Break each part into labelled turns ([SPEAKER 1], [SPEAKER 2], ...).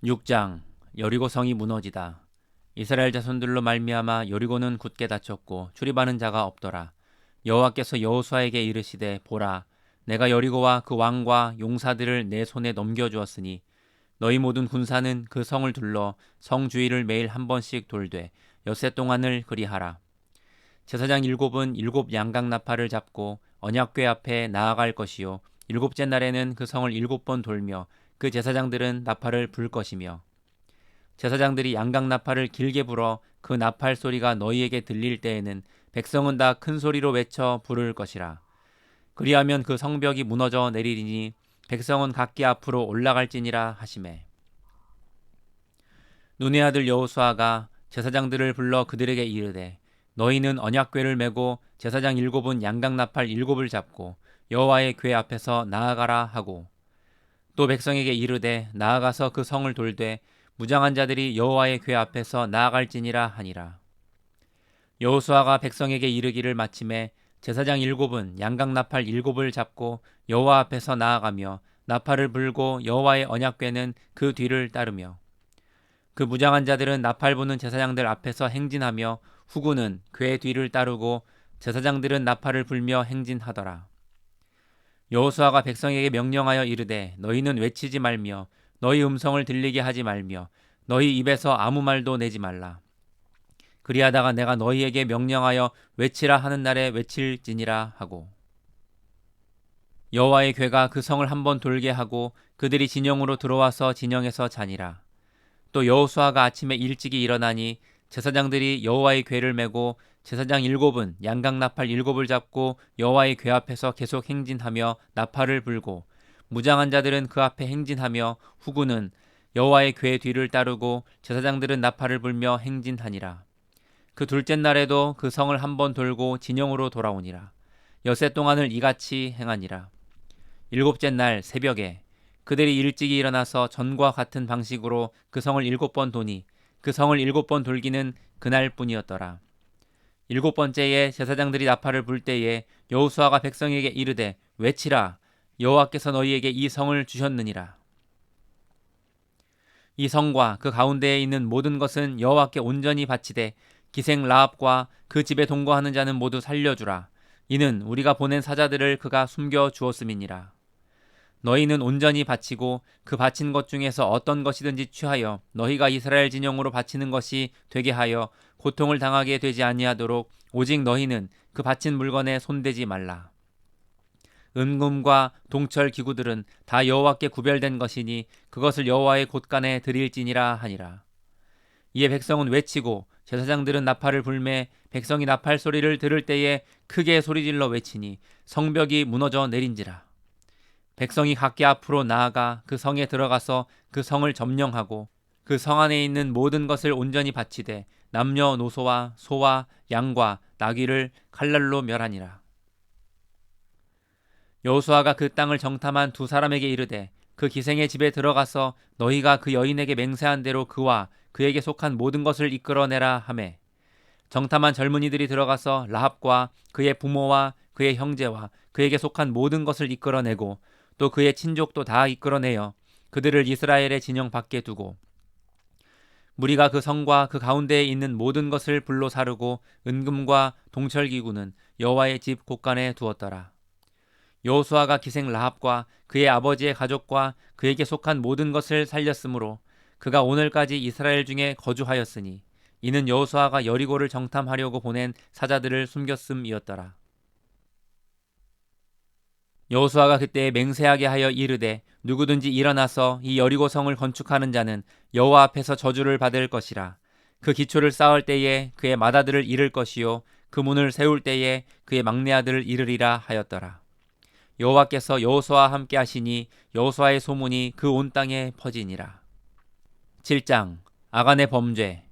[SPEAKER 1] 6장 여리고성이 무너지다. 이스라엘 자손들로 말미암아 여리고는 굳게 닫혔고 출입하는 자가 없더라. 여호와께서 여호수아에게 이르시되 보라, 내가 여리고와 그 왕과 용사들을 내 손에 넘겨주었으니 너희 모든 군사는 그 성을 둘러 성 주위를 매일 한 번씩 돌되 엿새 동안을 그리하라. 제사장 일곱은 일곱 양각 나팔을 잡고 언약궤 앞에 나아갈 것이요, 일곱째 날에는 그 성을 일곱 번 돌며 그 제사장들은 나팔을 불 것이며, 제사장들이 양각 나팔을 길게 불어 그 나팔 소리가 너희에게 들릴 때에는 백성은 다 큰 소리로 외쳐 부를 것이라. 그리하면 그 성벽이 무너져 내리리니 백성은 각기 앞으로 올라갈지니라 하시매. 눈의 아들 여호수아가 제사장들을 불러 그들에게 이르되, 너희는 언약궤를 메고 제사장 일곱은 양각 나팔 일곱을 잡고 여호와의 궤 앞에서 나아가라 하고, 또 백성에게 이르되 나아가서 그 성을 돌되 무장한 자들이 여호와의 궤 앞에서 나아갈지니라 하니라. 여호수아가 백성에게 이르기를 마침에 제사장 일곱은 양각 나팔 일곱을 잡고 여호와 앞에서 나아가며 나팔을 불고 여호와의 언약궤는 그 뒤를 따르며, 그 무장한 자들은 나팔 부는 제사장들 앞에서 행진하며 후구는 궤 뒤를 따르고 제사장들은 나팔을 불며 행진하더라. 여호수아가 백성에게 명령하여 이르되 너희는 외치지 말며 너희 음성을 들리게 하지 말며 너희 입에서 아무 말도 내지 말라. 그리하다가 내가 너희에게 명령하여 외치라 하는 날에 외칠지니라 하고, 여호와의 궤가 그 성을 한번 돌게 하고 그들이 진영으로 들어와서 진영에서 자니라. 또 여호수아가 아침에 일찍이 일어나니 제사장들이 여호와의 궤를 메고 제사장 일곱은 양각 나팔 일곱을 잡고 여호와의 궤 앞에서 계속 행진하며 나팔을 불고 무장한 자들은 그 앞에 행진하며 후구는 여호와의 궤 뒤를 따르고 제사장들은 나팔을 불며 행진하니라. 그 둘째 날에도 그 성을 한번 돌고 진영으로 돌아오니라. 엿새 동안을 이같이 행하니라. 일곱째 날 새벽에 그들이 일찍이 일어나서 전과 같은 방식으로 그 성을 일곱 번 도니 그 성을 일곱 번 돌기는 그날뿐이었더라. 일곱 번째에 제사장들이 나팔을 불 때에 여호수아가 백성에게 이르되 외치라, 여호와께서 너희에게 이 성을 주셨느니라. 이 성과 그 가운데에 있는 모든 것은 여호와께 온전히 바치되 기생 라합과 그 집에 동거하는 자는 모두 살려주라. 이는 우리가 보낸 사자들을 그가 숨겨 주었음이니라. 너희는 온전히 바치고 그 바친 것 중에서 어떤 것이든지 취하여 너희가 이스라엘 진영으로 바치는 것이 되게 하여 고통을 당하게 되지 아니하도록 오직 너희는 그 바친 물건에 손대지 말라. 은금과 동철 기구들은 다 여호와께 구별된 것이니 그것을 여호와의 곳간에 드릴지니라 하니라. 이에 백성은 외치고 제사장들은 나팔을 불매 백성이 나팔 소리를 들을 때에 크게 소리질러 외치니 성벽이 무너져 내린지라. 백성이 각기 앞으로 나아가 그 성에 들어가서 그 성을 점령하고 그 성 안에 있는 모든 것을 온전히 바치되 남녀노소와 소와 양과 나귀를 칼날로 멸하니라. 여호수아가 그 땅을 정탐한 두 사람에게 이르되 그 기생의 집에 들어가서 너희가 그 여인에게 맹세한 대로 그와 그에게 속한 모든 것을 이끌어내라 하매, 정탐한 젊은이들이 들어가서 라합과 그의 부모와 그의 형제와 그에게 속한 모든 것을 이끌어내고 또 그의 친족도 다 이끌어내어 그들을 이스라엘의 진영 밖에 두고, 무리가 그 성과 그 가운데에 있는 모든 것을 불로 사르고 은금과 동철기구는 여호와의 집 곳간에 두었더라. 여호수아가 기생 라합과 그의 아버지의 가족과 그에게 속한 모든 것을 살렸으므로 그가 오늘까지 이스라엘 중에 거주하였으니 이는 여호수아가 여리고를 정탐하려고 보낸 사자들을 숨겼음이었더라. 여호수아가 그때 맹세하게 하여 이르되 누구든지 일어나서 이 여리고 성을 건축하는 자는 여호와 앞에서 저주를 받을 것이라. 그 기초를 쌓을 때에 그의 맏아들을 잃을 것이요 그 문을 세울 때에 그의 막내 아들을 잃으리라 하였더라. 여호와께서 여호수아와 함께 하시니 여호수아의 소문이 그 온 땅에 퍼지니라. 7장 아간의 범죄.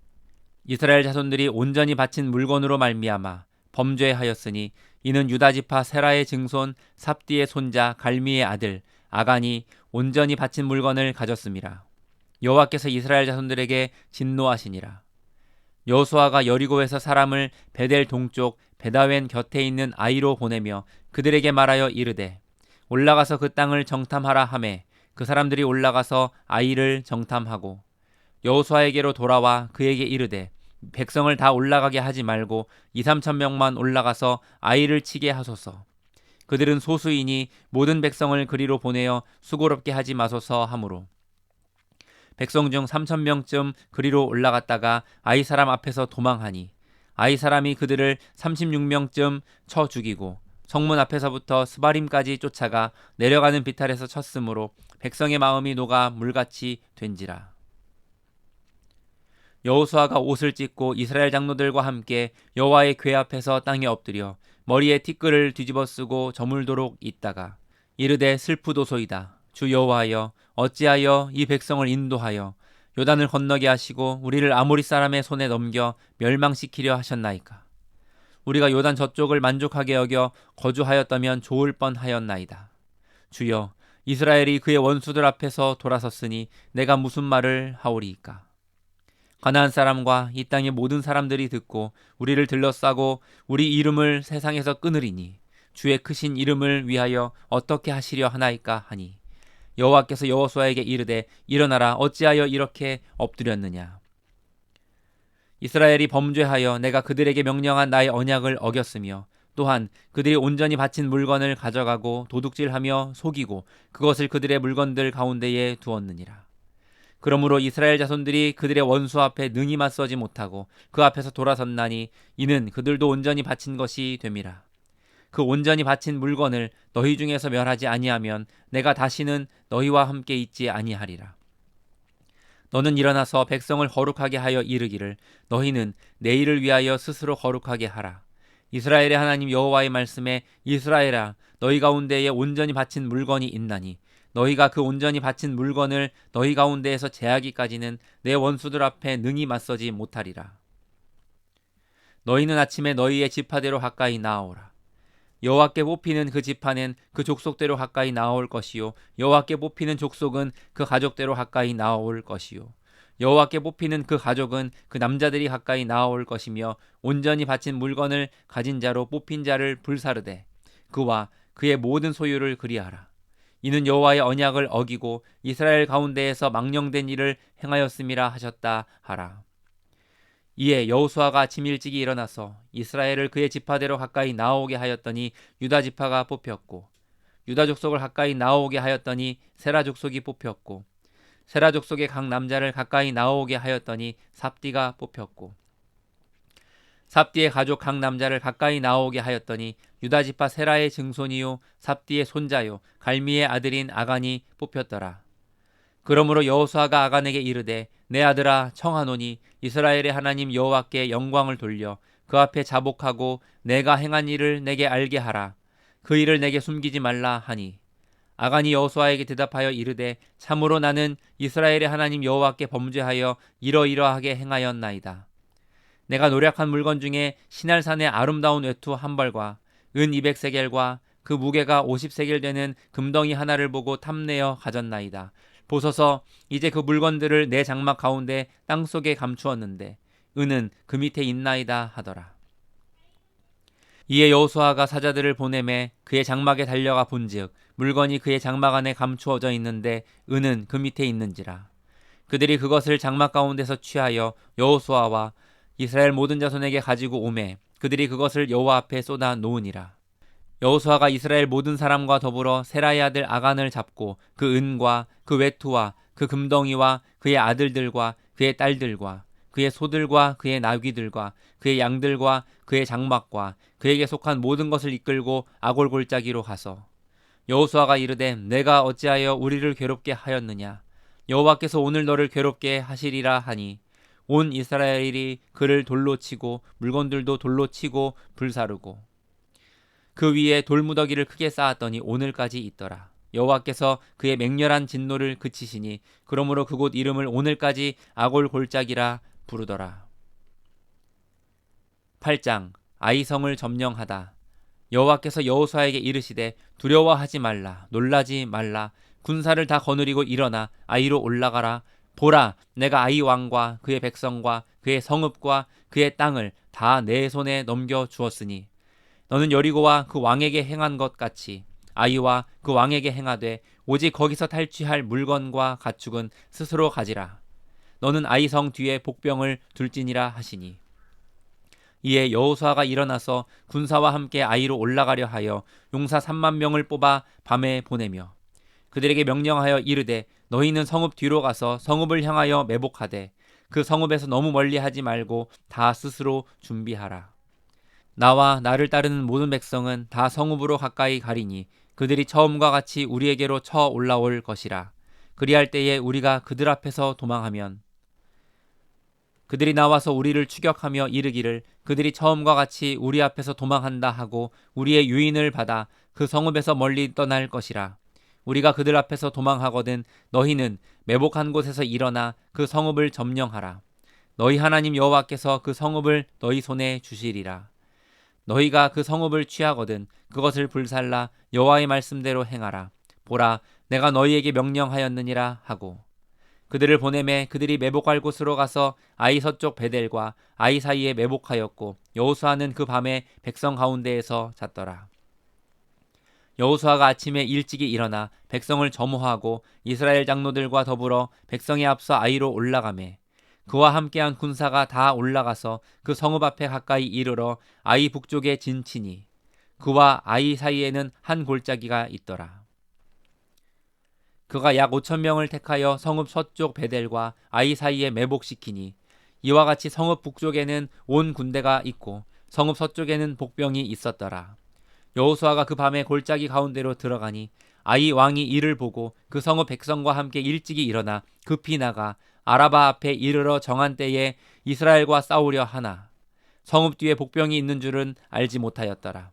[SPEAKER 1] 이스라엘 자손들이 온전히 바친 물건으로 말미암아 범죄하였으니 이는 유다 지파 세라의 증손 삽디의 손자 갈미의 아들 아간이 온전히 바친 물건을 가졌음이라. 여호와께서 이스라엘 자손들에게 진노하시니라. 여호수아가 여리고에서 사람을 베델 동쪽 베다웬 곁에 있는 아이로 보내며 그들에게 말하여 이르되 올라가서 그 땅을 정탐하라 하매 그 사람들이 올라가서 아이를 정탐하고 여호수아에게로 돌아와 그에게 이르되 백성을 다 올라가게 하지 말고 2~3천 명만 올라가서 아이를 치게 하소서. 그들은 소수이니 모든 백성을 그리로 보내어 수고롭게 하지 마소서 하므로 백성 중 3천 명쯤 그리로 올라갔다가 아이 사람 앞에서 도망하니 아이 사람이 그들을 36명쯤 쳐 죽이고 성문 앞에서부터 스바림까지 쫓아가 내려가는 비탈에서 쳤으므로 백성의 마음이 녹아 물같이 된지라. 여호수아가 옷을 찢고 이스라엘 장로들과 함께 여호와의 궤 앞에서 땅에 엎드려 머리에 티끌을 뒤집어 쓰고 저물도록 있다가 이르되 슬프도소이다. 주 여호와여 어찌하여 이 백성을 인도하여 요단을 건너게 하시고 우리를 아모리 사람의 손에 넘겨 멸망시키려 하셨나이까. 우리가 요단 저쪽을 만족하게 여겨 거주하였다면 좋을 뻔하였나이다. 주여 이스라엘이 그의 원수들 앞에서 돌아섰으니 내가 무슨 말을 하오리이까. 가나안 사람과 이 땅의 모든 사람들이 듣고 우리를 들러싸고 우리 이름을 세상에서 끊으리니 주의 크신 이름을 위하여 어떻게 하시려 하나이까 하니 여호와께서 여호수아에게 이르되 일어나라 어찌하여 이렇게 엎드렸느냐. 이스라엘이 범죄하여 내가 그들에게 명령한 나의 언약을 어겼으며 또한 그들이 온전히 바친 물건을 가져가고 도둑질하며 속이고 그것을 그들의 물건들 가운데에 두었느니라. 그러므로 이스라엘 자손들이 그들의 원수 앞에 능히 맞서지 못하고 그 앞에서 돌아섰나니 이는 그들도 온전히 바친 것이 됨이라. 그 온전히 바친 물건을 너희 중에서 멸하지 아니하면 내가 다시는 너희와 함께 있지 아니하리라. 너는 일어나서 백성을 거룩하게 하여 이르기를 너희는 내일을 위하여 스스로 거룩하게 하라. 이스라엘의 하나님 여호와의 말씀에 이스라엘아 너희 가운데에 온전히 바친 물건이 있나니 너희가 그 온전히 바친 물건을 너희 가운데에서 제하기까지는 내 원수들 앞에 능히 맞서지 못하리라. 너희는 아침에 너희의 지파대로 가까이 나아오라. 여호와께 뽑히는 그 지파는 그 족속대로 가까이 나아올 것이요 여호와께 뽑히는 족속은 그 가족대로 가까이 나아올 것이요 여호와께 뽑히는 그 가족은 그 남자들이 가까이 나아올 것이며 온전히 바친 물건을 가진 자로 뽑힌 자를 불사르되 그와 그의 모든 소유를 그리하라. 이는 여호와의 언약을 어기고 이스라엘 가운데에서 망령된 일을 행하였음이라 하셨다 하라. 이에 여호수아가 아침 일찍이 일어나서 이스라엘을 그의 지파대로 가까이 나오게 하였더니 유다 지파가 뽑혔고 유다 족속을 가까이 나오게 하였더니 세라 족속이 뽑혔고 세라 족속의 각 남자를 가까이 나오게 하였더니 삽디가 뽑혔고 삽디의 가족 각 남자를 가까이 나오게 하였더니 유다 지파 세라의 증손이요 삽디의 손자요 갈미의 아들인 아간이 뽑혔더라. 그러므로 여호수아가 아간에게 이르되 내 아들아 청하노니 이스라엘의 하나님 여호와께 영광을 돌려 그 앞에 자복하고 내가 행한 일을 내게 알게 하라. 그 일을 내게 숨기지 말라 하니 아간이 여호수아에게 대답하여 이르되 참으로 나는 이스라엘의 하나님 여호와께 범죄하여 이러이러하게 행하였나이다. 내가 노력한 물건 중에 시날산의 아름다운 외투 한 벌과 은 200세겔과 그 무게가 50세겔 되는 금덩이 하나를 보고 탐내어 가졌나이다. 보소서 이제 그 물건들을 내 장막 가운데 땅속에 감추었는데 은은 그 밑에 있나이다 하더라. 이에 여호수아가 사자들을 보내매 그의 장막에 달려가 본즉 물건이 그의 장막 안에 감추어져 있는데 은은 그 밑에 있는지라. 그들이 그것을 장막 가운데서 취하여 여호수아와 이스라엘 모든 자손에게 가지고 오매 그들이 그것을 여호와 앞에 쏟아 놓으니라. 여호수아가 이스라엘 모든 사람과 더불어 세라의 아들 아간을 잡고 그 은과 그 외투와 그 금덩이와 그의 아들들과 그의 딸들과 그의 소들과 그의 나귀들과 그의 양들과 그의 장막과 그에게 속한 모든 것을 이끌고 아골 골짜기로 가서 여호수아가 이르되 내가 어찌하여 우리를 괴롭게 하였느냐. 여호와께서 오늘 너를 괴롭게 하시리라 하니 온 이스라엘이 그를 돌로 치고 물건들도 돌로 치고 불사르고 그 위에 돌무더기를 크게 쌓았더니 오늘까지 있더라. 여호와께서 그의 맹렬한 진노를 그치시니 그러므로 그곳 이름을 오늘까지 아골 골짜기라 부르더라. 8장 아이성을 점령하다. 여호와께서 여호수아에게 이르시되 두려워하지 말라 놀라지 말라 군사를 다 거느리고 일어나 아이로 올라가라. 보라 내가 아이 왕과 그의 백성과 그의 성읍과 그의 땅을 다 내 손에 넘겨 주었으니 너는 여리고와 그 왕에게 행한 것 같이 아이와 그 왕에게 행하되 오직 거기서 탈취할 물건과 가축은 스스로 가지라. 너는 아이 성 뒤에 복병을 둘지니라 하시니 이에 여호수아가 일어나서 군사와 함께 아이로 올라가려 하여 용사 3만 명을 뽑아 밤에 보내며 그들에게 명령하여 이르되 너희는 성읍 뒤로 가서 성읍을 향하여 매복하되 그 성읍에서 너무 멀리 하지 말고 다 스스로 준비하라. 나와 나를 따르는 모든 백성은 다 성읍으로 가까이 가리니 그들이 처음과 같이 우리에게로 쳐 올라올 것이라. 그리할 때에 우리가 그들 앞에서 도망하면 그들이 나와서 우리를 추격하며 이르기를 그들이 처음과 같이 우리 앞에서 도망한다 하고 우리의 유인을 받아 그 성읍에서 멀리 떠날 것이라. 우리가 그들 앞에서 도망하거든 너희는 매복한 곳에서 일어나 그 성읍을 점령하라. 너희 하나님 여호와께서 그 성읍을 너희 손에 주시리라. 너희가 그 성읍을 취하거든 그것을 불살라 여호와의 말씀대로 행하라. 보라, 내가 너희에게 명령하였느니라 하고 그들을 보내매 그들이 매복할 곳으로 가서 아이 서쪽 베델과 아이 사이에 매복하였고 여호수아는 그 밤에 백성 가운데에서 잤더라. 여호수아가 아침에 일찍이 일어나 백성을 점호하고 이스라엘 장로들과 더불어 백성에 앞서 아이로 올라가매 그와 함께한 군사가 다 올라가서 그 성읍 앞에 가까이 이르러 아이 북쪽에 진치니 그와 아이 사이에는 한 골짜기가 있더라. 그가 약 5천 명을 택하여 성읍 서쪽 베델과 아이 사이에 매복시키니 이와 같이 성읍 북쪽에는 온 군대가 있고 성읍 서쪽에는 복병이 있었더라. 여호수아가 그 밤에 골짜기 가운데로 들어가니 아이 왕이 이를 보고 그 성읍 백성과 함께 일찍이 일어나 급히 나가 아라바 앞에 이르러 정한 때에 이스라엘과 싸우려 하나 성읍 뒤에 복병이 있는 줄은 알지 못하였더라.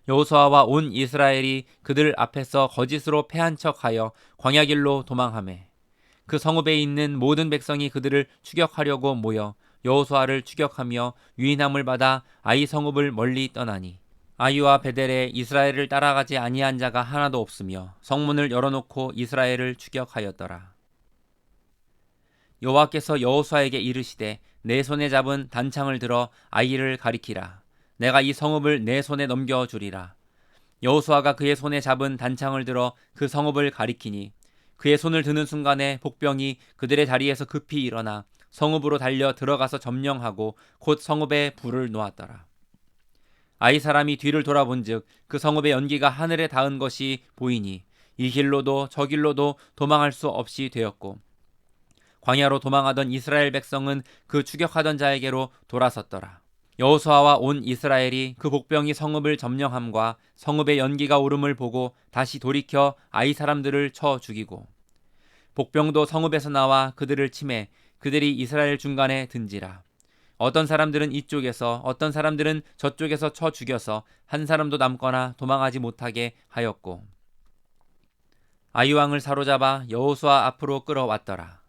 [SPEAKER 1] 여호수아와 온 이스라엘이 그들 앞에서 거짓으로 패한 척하여 광야길로 도망하매 그 성읍에 있는 모든 백성이 그들을 추격하려고 모여 여호수아를 추격하며 유인함을 받아 아이 성읍을 멀리 떠나니 아이와 베델에 이스라엘을 따라가지 아니한 자가 하나도 없으며 성문을 열어놓고 이스라엘을 추격하였더라. 여호와께서 여호수아에게 이르시되 내 손에 잡은 단창을 들어 아이를 가리키라. 내가 이 성읍을 내 손에 넘겨주리라. 여호수아가 그의 손에 잡은 단창을 들어 그 성읍을 가리키니 그의 손을 드는 순간에 복병이 그들의 자리에서 급히 일어나 성읍으로 달려 들어가서 점령하고 곧 성읍에 불을 놓았더라. 아이 사람이 뒤를 돌아본즉 그 성읍의 연기가 하늘에 닿은 것이 보이니 이 길로도 저 길로도 도망할 수 없이 되었고 광야로 도망하던 이스라엘 백성은 그 추격하던 자에게로 돌아섰더라. 여호수아와 온 이스라엘이 그 복병이 성읍을 점령함과 성읍의 연기가 오름을 보고 다시 돌이켜 아이 사람들을 쳐 죽이고 복병도 성읍에서 나와 그들을 치매 그들이 이스라엘 중간에 든지라. 어떤 사람들은 이쪽에서 어떤 사람들은 저쪽에서 쳐 죽여서 한 사람도 남거나 도망하지 못하게 하였고 아이 왕을 사로잡아 여호수아 앞으로 끌어왔더라.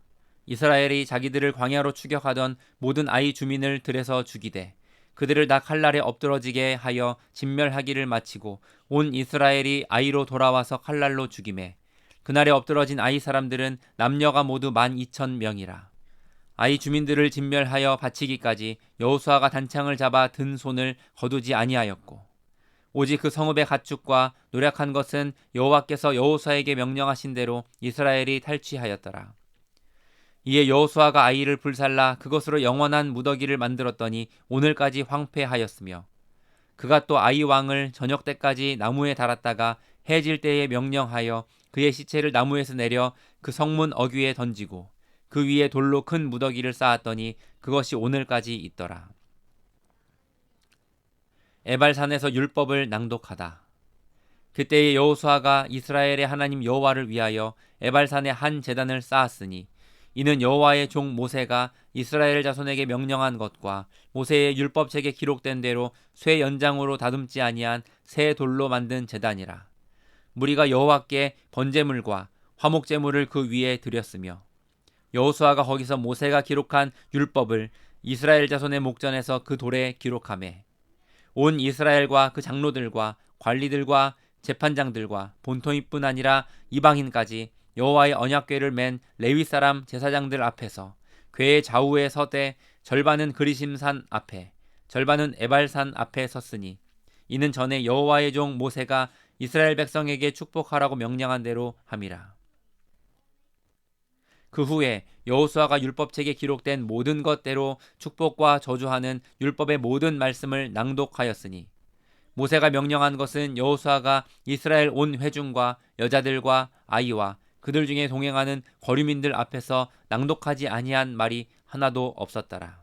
[SPEAKER 1] 이스라엘이 자기들을 광야로 추격하던 모든 아이 주민을 들에서 죽이되 그들을 다 칼날에 엎드러지게 하여 진멸하기를 마치고 온 이스라엘이 아이로 돌아와서 칼날로 죽이매 그날에 엎드러진 아이 사람들은 남녀가 모두 12,000명이라. 아이 주민들을 진멸하여 바치기까지 여호수아가 단창을 잡아 든 손을 거두지 아니하였고 오직 그 성읍의 가축과 노략한 것은 여호와께서 여호수아에게 명령하신 대로 이스라엘이 탈취하였더라. 이에 여호수아가 아이를 불살라 그것으로 영원한 무더기를 만들었더니 오늘까지 황폐하였으며 그가 또 아이 왕을 저녁 때까지 나무에 달았다가 해질 때에 명령하여 그의 시체를 나무에서 내려 그 성문 어귀에 던지고 그 위에 돌로 큰 무더기를 쌓았더니 그것이 오늘까지 있더라. 에발산에서 율법을 낭독하다. 그때에 여호수아가 이스라엘의 하나님 여호와를 위하여 에발산에 한 제단을 쌓았으니 이는 여호와의 종 모세가 이스라엘 자손에게 명령한 것과 모세의 율법책에 기록된 대로 쇠 연장으로 다듬지 아니한 새 돌로 만든 제단이라. 무리가 여호와께 번제물과 화목제물을 그 위에 드렸으며 여호수아가 거기서 모세가 기록한 율법을 이스라엘 자손의 목전에서 그 돌에 기록하매 온 이스라엘과 그 장로들과 관리들과 재판장들과 본토민뿐 아니라 이방인까지 여호와의 언약궤를 맨 레위 사람 제사장들 앞에서 궤의 좌우에 서되 절반은 그리심산 앞에 절반은 에발산 앞에 섰으니 이는 전에 여호와의 종 모세가 이스라엘 백성에게 축복하라고 명령한 대로 함이라. 그 후에 여호수아가 율법책에 기록된 모든 것대로 축복과 저주하는 율법의 모든 말씀을 낭독하였으니 모세가 명령한 것은 여호수아가 이스라엘 온 회중과 여자들과 아이와 그들 중에 동행하는 거류민들 앞에서 낭독하지 아니한 말이 하나도 없었더라.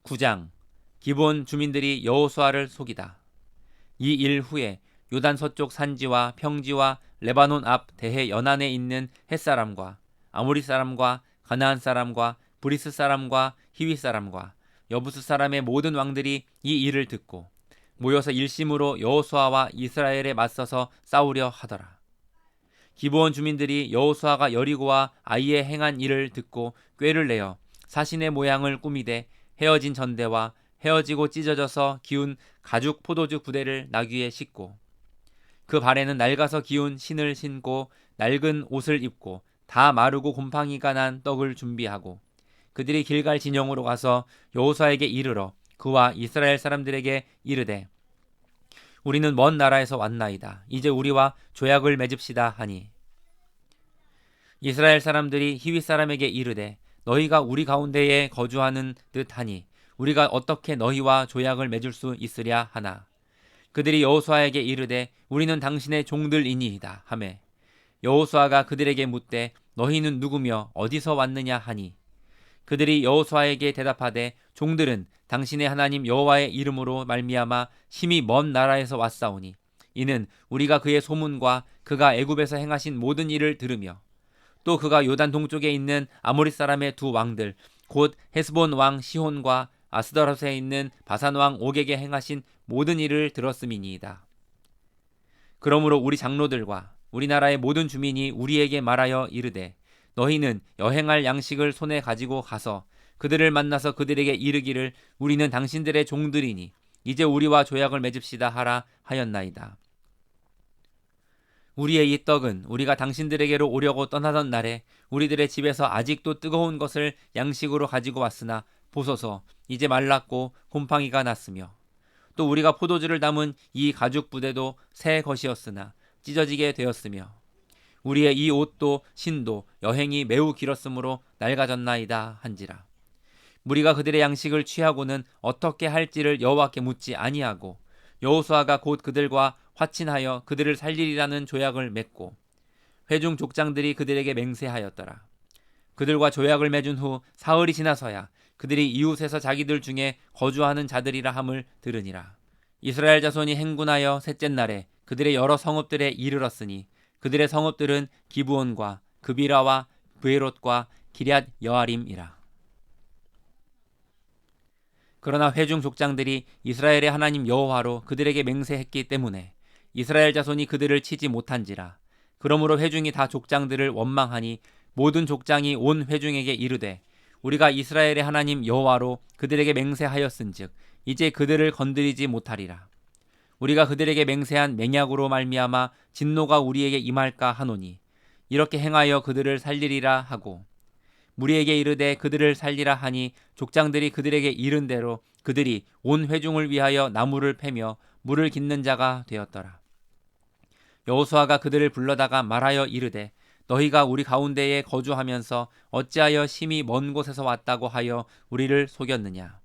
[SPEAKER 1] 9장 기브온 주민들이 여호수아를 속이다. 이 일 후에 요단 서쪽 산지와 평지와 레바논 앞 대해 연안에 있는 헷사람과 아모리 사람과 가나안 사람과 브리스 사람과 히위 사람과 여부스 사람의 모든 왕들이 이 일을 듣고 모여서 일심으로 여호수아와 이스라엘에 맞서서 싸우려 하더라. 기브온 주민들이 여호수아가 여리고와 아이에 행한 일을 듣고 꾀를 내어 사신의 모양을 꾸미되 헤어진 전대와 헤어지고 찢어져서 기운 가죽 포도주 부대를 나귀에 싣고 그 발에는 낡아서 기운 신을 신고 낡은 옷을 입고 다 마르고 곰팡이가 난 떡을 준비하고 그들이 길갈 진영으로 가서 여호수아에게 이르러 그와 이스라엘 사람들에게 이르되 우리는 먼 나라에서 왔나이다. 이제 우리와 조약을 맺읍시다 하니 이스라엘 사람들이 히윗 사람에게 이르되 너희가 우리 가운데에 거주하는 듯하니 우리가 어떻게 너희와 조약을 맺을 수 있으랴 하나 그들이 여호수아에게 이르되 우리는 당신의 종들이니이다 하매 여호수아가 그들에게 묻되 너희는 누구며 어디서 왔느냐 하니 그들이 여호수아에게 대답하되 종들은 당신의 하나님 여호와의 이름으로 말미암아 심히 먼 나라에서 왔사오니 이는 우리가 그의 소문과 그가 애굽에서 행하신 모든 일을 들으며 또 그가 요단 동쪽에 있는 아모리 사람의 두 왕들 곧 헤스본 왕 시혼과 아스더롯에 있는 바산 왕 옥에게 행하신 모든 일을 들었음이니이다. 그러므로 우리 장로들과 우리나라의 모든 주민이 우리에게 말하여 이르되 너희는 여행할 양식을 손에 가지고 가서 그들을 만나서 그들에게 이르기를 우리는 당신들의 종들이니 이제 우리와 조약을 맺읍시다 하라 하였나이다. 우리의 이 떡은 우리가 당신들에게로 오려고 떠나던 날에 우리들의 집에서 아직도 뜨거운 것을 양식으로 가지고 왔으나 보소서 이제 말랐고 곰팡이가 났으며 또 우리가 포도주를 담은 이 가죽 부대도 새 것이었으나 찢어지게 되었으며 우리의 이 옷도 신도 여행이 매우 길었으므로 낡아졌나이다 한지라. 우리가 그들의 양식을 취하고는 어떻게 할지를 여호와께 묻지 아니하고 여호수아가 곧 그들과 화친하여 그들을 살리리라는 조약을 맺고 회중 족장들이 그들에게 맹세하였더라. 그들과 조약을 맺은 후 사흘이 지나서야 그들이 이웃에서 자기들 중에 거주하는 자들이라 함을 들으니라. 이스라엘 자손이 행군하여 셋째 날에 그들의 여러 성읍들에 이르렀으니 그들의 성읍들은 기브온과 그비라와 브에롯과 기럇 여아림이라. 그러나 회중 족장들이 이스라엘의 하나님 여호와로 그들에게 맹세했기 때문에 이스라엘 자손이 그들을 치지 못한지라. 그러므로 회중이 다 족장들을 원망하니 모든 족장이 온 회중에게 이르되 우리가 이스라엘의 하나님 여호와로 그들에게 맹세하였은즉 이제 그들을 건드리지 못하리라. 우리가 그들에게 맹세한 맹약으로 말미암아 진노가 우리에게 임할까 하노니 이렇게 행하여 그들을 살리리라 하고 무리에게 이르되 그들을 살리라 하니 족장들이 그들에게 이른 대로 그들이 온 회중을 위하여 나무를 패며 물을 깃는 자가 되었더라. 여호수아가 그들을 불러다가 말하여 이르되 너희가 우리 가운데에 거주하면서 어찌하여 심히 먼 곳에서 왔다고 하여 우리를 속였느냐.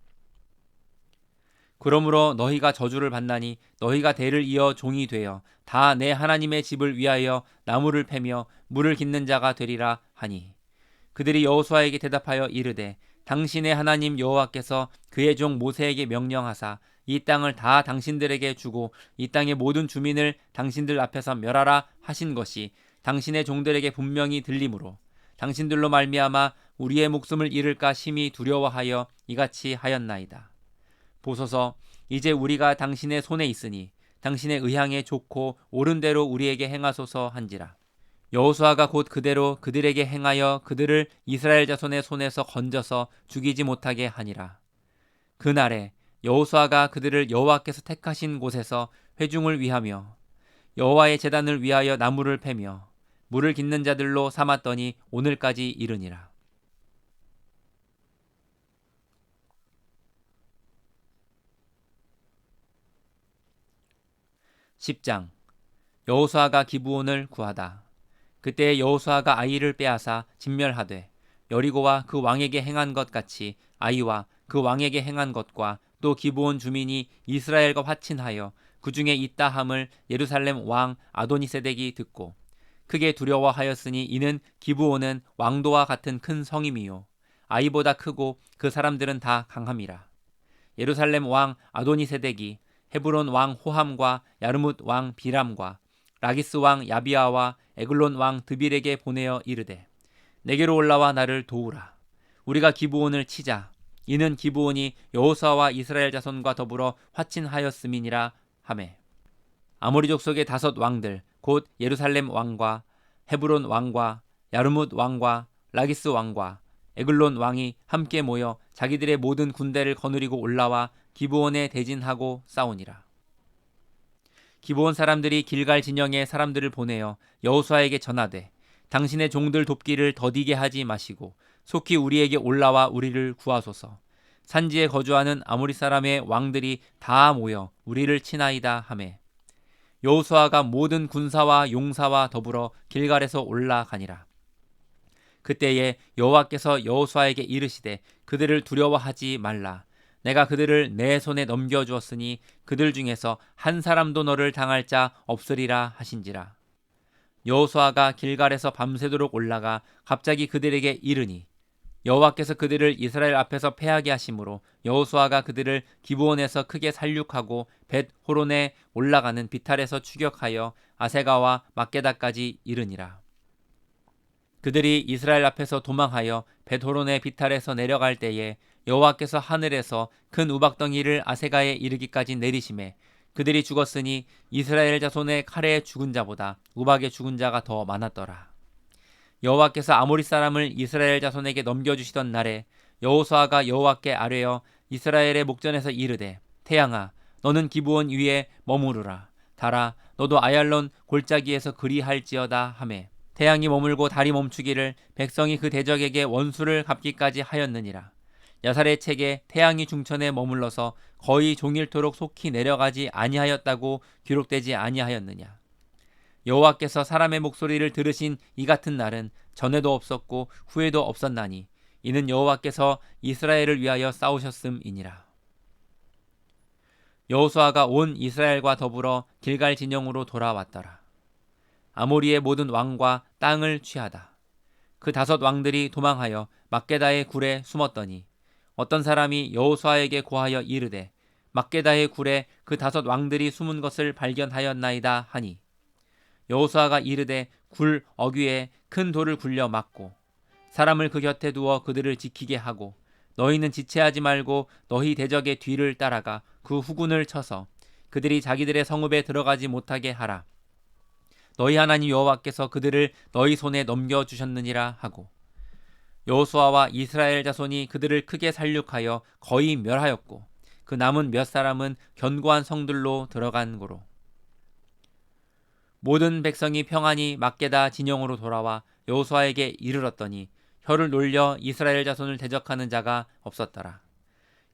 [SPEAKER 1] 그러므로 너희가 저주를 받나니 너희가 대를 이어 종이 되어 다 내 하나님의 집을 위하여 나무를 패며 물을 깃는 자가 되리라 하니 그들이 여호수아에게 대답하여 이르되 당신의 하나님 여호와께서 그의 종 모세에게 명령하사 이 땅을 다 당신들에게 주고 이 땅의 모든 주민을 당신들 앞에서 멸하라 하신 것이 당신의 종들에게 분명히 들리므로 당신들로 말미암아 우리의 목숨을 잃을까 심히 두려워하여 이같이 하였나이다. 보소서 이제 우리가 당신의 손에 있으니 당신의 의향에 좋고 옳은 대로 우리에게 행하소서 한지라. 여호수아가 곧 그대로 그들에게 행하여 그들을 이스라엘 자손의 손에서 건져서 죽이지 못하게 하니라. 그날에 여호수아가 그들을 여호와께서 택하신 곳에서 회중을 위하며 여호와의 제단을 위하여 나무를 패며 물을 깃는 자들로 삼았더니 오늘까지 이르니라. 10장. 여호수아가 기브온을 구하다. 그때 여호수아가 아이를 빼앗아 진멸하되 여리고와 그 왕에게 행한 것 같이 아이와 그 왕에게 행한 것과 또 기브온 주민이 이스라엘과 화친하여 그 중에 있다 함을 예루살렘 왕 아도니세덱이 듣고 크게 두려워하였으니 이는 기브온은 왕도와 같은 큰 성임이요 아이보다 크고 그 사람들은 다 강함이라. 예루살렘 왕 아도니세덱이 헤브론 왕 호함과 야르뭇 왕 비람과 라기스 왕 야비아와 에글론 왕 드빌에게 보내어 이르되 내게로 올라와 나를 도우라. 우리가 기브온을 치자. 이는 기브온이 여호수아와 이스라엘 자손과 더불어 화친하였음이니라 하매 아모리 족속의 5 왕들 곧 예루살렘 왕과 헤브론 왕과 야르뭇 왕과 라기스 왕과 에글론 왕이 함께 모여 자기들의 모든 군대를 거느리고 올라와 기브온에 대진하고 싸우니라. 기브온 사람들이 길갈 진영에 사람들을 보내어 여호수아에게 전하되 당신의 종들 돕기를 더디게 하지 마시고 속히 우리에게 올라와 우리를 구하소서. 산지에 거주하는 아모리 사람의 왕들이 다 모여 우리를 치나이다 하매 여호수아가 모든 군사와 용사와 더불어 길갈에서 올라가니라. 그때에 여호와께서 여호수아에게 이르시되 그들을 두려워하지 말라. 내가 그들을 내 손에 넘겨주었으니 그들 중에서 한 사람도 너를 당할 자 없으리라 하신지라. 여호수아가 길갈에서 밤새도록 올라가 갑자기 그들에게 이르니 여호와께서 그들을 이스라엘 앞에서 패하게 하심으로 여호수아가 그들을 기브온에서 크게 살육하고 벳 호론에 올라가는 비탈에서 추격하여 아세가와 막게다까지 이르니라. 그들이 이스라엘 앞에서 도망하여 벳 호론의 비탈에서 내려갈 때에 여호와께서 하늘에서 큰 우박덩이를 아세가에 이르기까지 내리심에 그들이 죽었으니 이스라엘 자손의 칼에 죽은 자보다 우박에 죽은 자가 더 많았더라. 여호와께서 아모리 사람을 이스라엘 자손에게 넘겨주시던 날에 여호수아가 여호와께 아뢰어 이스라엘의 목전에서 이르되 태양아 너는 기브온 위에 머무르라. 달아 너도 아얄론 골짜기에서 그리할지어다 하매 태양이 머물고 달이 멈추기를 백성이 그 대적에게 원수를 갚기까지 하였느니라. 야살의 책에 태양이 중천에 머물러서 거의 종일토록 속히 내려가지 아니하였다고 기록되지 아니하였느냐. 여호와께서 사람의 목소리를 들으신 이 같은 날은 전에도 없었고 후에도 없었나니 이는 여호와께서 이스라엘을 위하여 싸우셨음이니라. 여호수아가 온 이스라엘과 더불어 길갈 진영으로 돌아왔더라. 아모리의 모든 왕과 땅을 취하다. 그 5 왕들이 도망하여 막게다의 굴에 숨었더니 어떤 사람이 여호수아에게 고하여 이르되 막게다의 굴에 그 5 왕들이 숨은 것을 발견하였나이다 하니 여호수아가 이르되 굴 어귀에 큰 돌을 굴려 막고 사람을 그 곁에 두어 그들을 지키게 하고 너희는 지체하지 말고 너희 대적의 뒤를 따라가 그 후군을 쳐서 그들이 자기들의 성읍에 들어가지 못하게 하라. 너희 하나님 여호와께서 그들을 너희 손에 넘겨주셨느니라 하고 여호수아와 이스라엘 자손이 그들을 크게 살육하여 거의 멸하였고 그 남은 몇 사람은 견고한 성들로 들어간 고로 모든 백성이 평안히 막게다 진영으로 돌아와 여호수아에게 이르렀더니 혀를 놀려 이스라엘 자손을 대적하는 자가 없었더라.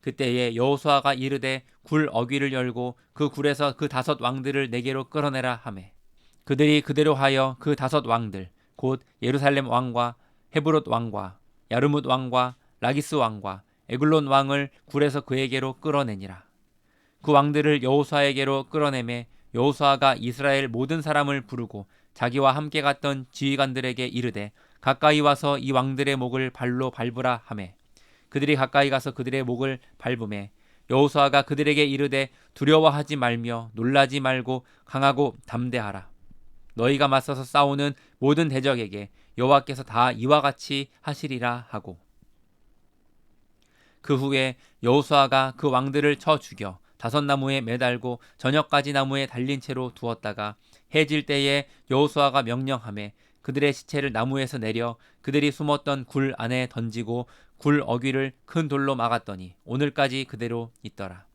[SPEAKER 1] 그때에 여호수아가 이르되 굴 어귀를 열고 그 굴에서 그 5 왕들을 내게로 끌어내라 하매 그들이 그대로 하여 그 5 왕들 곧 예루살렘 왕과 헤브롯 왕과 야르뭇 왕과 라기스 왕과 에글론 왕을 굴에서 그에게로 끌어내니라. 그 왕들을 여호수아에게로 끌어내매 여호수아가 이스라엘 모든 사람을 부르고 자기와 함께 갔던 지휘관들에게 이르되 가까이 와서 이 왕들의 목을 발로 밟으라 하매 그들이 가까이 가서 그들의 목을 밟음에 여호수아가 그들에게 이르되 두려워하지 말며 놀라지 말고 강하고 담대하라. 너희가 맞서서 싸우는 모든 대적에게 여호와께서 다 이와 같이 하시리라 하고 그 후에 여호수아가 그 왕들을 쳐 죽여 5 나무에 매달고 저녁까지 나무에 달린 채로 두었다가 해질 때에 여호수아가 명령하매 그들의 시체를 나무에서 내려 그들이 숨었던 굴 안에 던지고 굴 어귀를 큰 돌로 막았더니 오늘까지 그대로 있더라.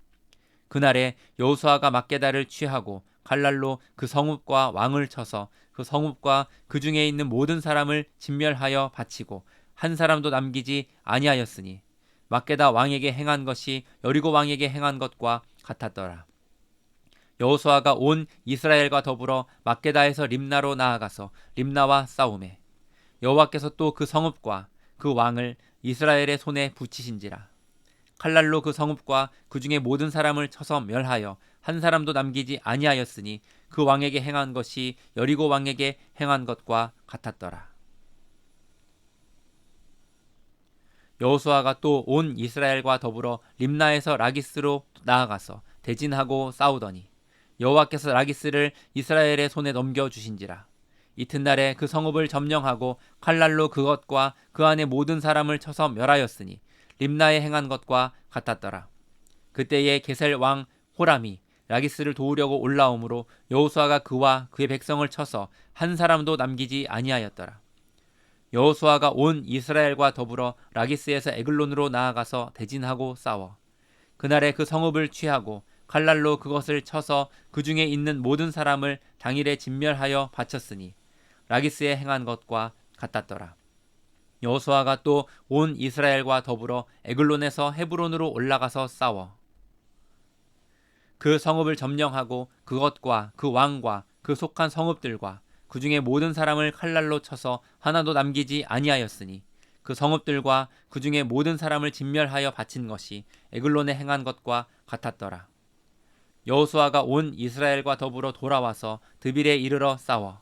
[SPEAKER 1] 그날에 여호수아가 막게다를 취하고 칼날로 그 성읍과 왕을 쳐서 그 성읍과 그 중에 있는 모든 사람을 진멸하여 바치고 한 사람도 남기지 아니하였으니 막게다 왕에게 행한 것이 여리고 왕에게 행한 것과 같았더라. 여호수아가 온 이스라엘과 더불어 막게다에서 림나로 나아가서 림나와 싸우매 여호와께서 또 그 성읍과 그 왕을 이스라엘의 손에 붙이신지라. 칼날로 그 성읍과 그 중에 모든 사람을 쳐서 멸하여 한 사람도 남기지 아니하였으니 그 왕에게 행한 것이 여리고 왕에게 행한 것과 같았더라. 여호수아가 또 온 이스라엘과 더불어 림나에서 라기스로 나아가서 대진하고 싸우더니 여호와께서 라기스를 이스라엘의 손에 넘겨주신지라. 이튿날에 그 성읍을 점령하고 칼날로 그것과 그 안에 모든 사람을 쳐서 멸하였으니 림나에 행한 것과 같았더라. 그때에 게셀 왕 호람이 라기스를 도우려고 올라오므로 여호수아가 그와 그의 백성을 쳐서 한 사람도 남기지 아니하였더라. 여호수아가 온 이스라엘과 더불어 라기스에서 에글론으로 나아가서 대진하고 싸워 그날에 그 성읍을 취하고 칼날로 그것을 쳐서 그 중에 있는 모든 사람을 당일에 진멸하여 바쳤으니 라기스에 행한 것과 같았더라. 여호수아가 또 온 이스라엘과 더불어 에글론에서 헤브론으로 올라가서 싸워 그 성읍을 점령하고 그것과 그 왕과 그 속한 성읍들과 그 중에 모든 사람을 칼날로 쳐서 하나도 남기지 아니하였으니 그 성읍들과 그 중에 모든 사람을 진멸하여 바친 것이 에글론에 행한 것과 같았더라. 여호수아가 온 이스라엘과 더불어 돌아와서 드빌에 이르러 싸워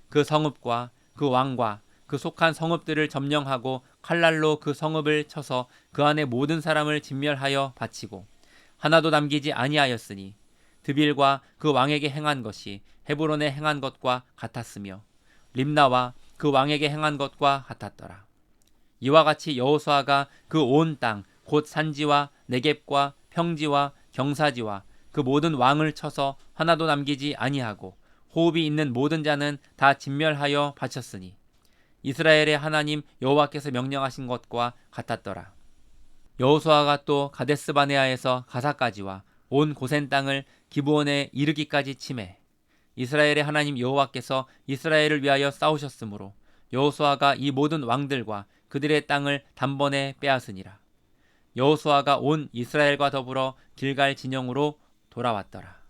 [SPEAKER 1] 그 성읍과 그 왕과 그 속한 성읍들을 점령하고 칼날로 그 성읍을 쳐서 그 안에 모든 사람을 진멸하여 바치고 하나도 남기지 아니하였으니 드빌과 그 왕에게 행한 것이 헤브론에 행한 것과 같았으며 림나와 그 왕에게 행한 것과 같았더라. 이와 같이 여호수아가 그 온 땅 곧 산지와 네겝과 평지와 경사지와 그 모든 왕을 쳐서 하나도 남기지 아니하고 호흡이 있는 모든 자는 다 진멸하여 바쳤으니 이스라엘의 하나님 여호와께서 명령하신 것과 같았더라. 여호수아가 또 가데스바네아에서 가사까지와 온 고센 땅을 기브온에 이르기까지 치매 이스라엘의 하나님 여호와께서 이스라엘을 위하여 싸우셨으므로 여호수아가 이 모든 왕들과 그들의 땅을 단번에 빼앗으니라. 여호수아가 온 이스라엘과 더불어 길갈 진영으로 돌아왔더라.